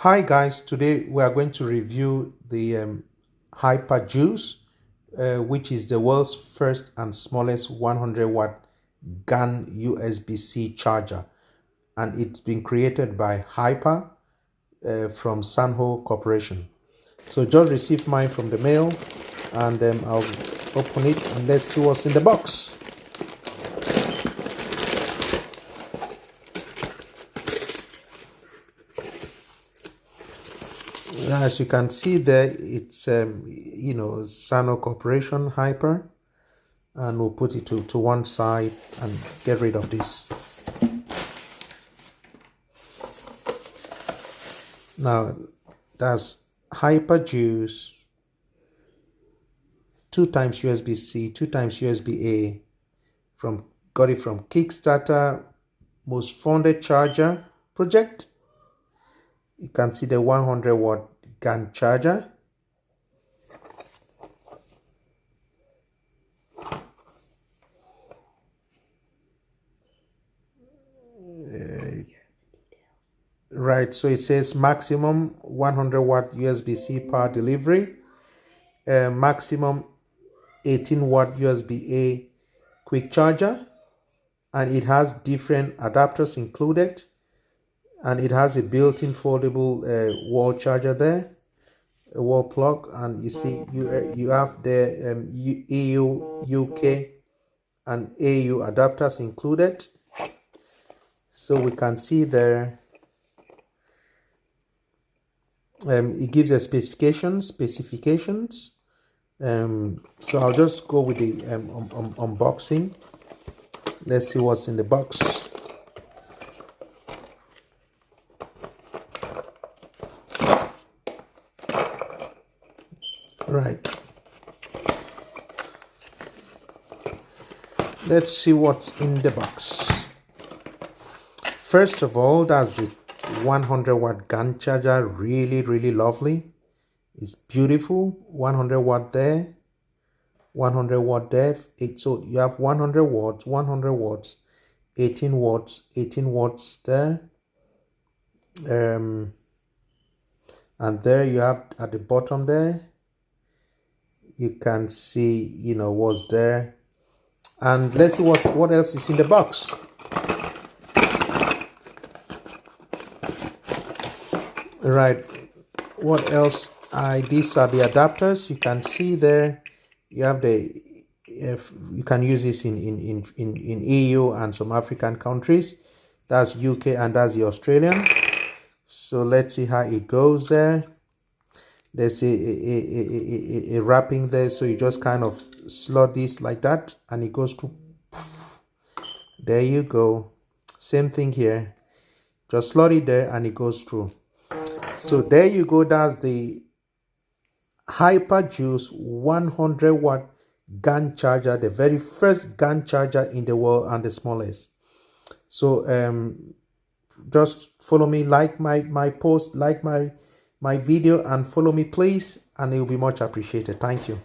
Hi guys, today we are going to review the HyperJuice, which is the world's first and smallest 100-watt GaN USB-C charger, and it's been created by Hyper from Sanho Corporation. So just received mine from the mail, and I'll open it and let's see what's in the box. As you can see there, it's Sanho Corporation Hyper, and we'll put it to one side and get rid of this. Now that's HyperJuice, 2 times USB-C, 2 times USB-A. Got it from Kickstarter Most Funded Charger project. You can see the 100-watt GaN charger. Right, so it says maximum 100-watt USB-C power delivery, maximum 18-watt USB-A quick charger, and it has different adapters included, and it has a built-in foldable wall charger there, a wall plug, and you see you have the EU, UK, and AU adapters included. So we can see there. It gives a specifications. So I'll just go with the unboxing. Let's see what's in the box. Right. Let's see what's in the box. First of all, that's the 100-watt GaN charger. Really lovely. It's beautiful. 100 watt there, 100 watt there. So you have 100 watts, 18 watts there. And there you have at the bottom there, you can see what's there. And let's see what else is in the box. Right, what else? These are the adapters. You can see there you have you can use this in EU and some African countries. That's UK and that's the Australian. So let's see how it goes there. There's a wrapping there, so you just kind of slot this like that and it goes through. There you go. Same thing here, just slot it there and it goes through. So there you go. That's the HyperJuice 100-watt GaN charger, the very first GaN charger in the world and the smallest. So just follow me, like my post, like my video, and follow me please, and it will be much appreciated. Thank you.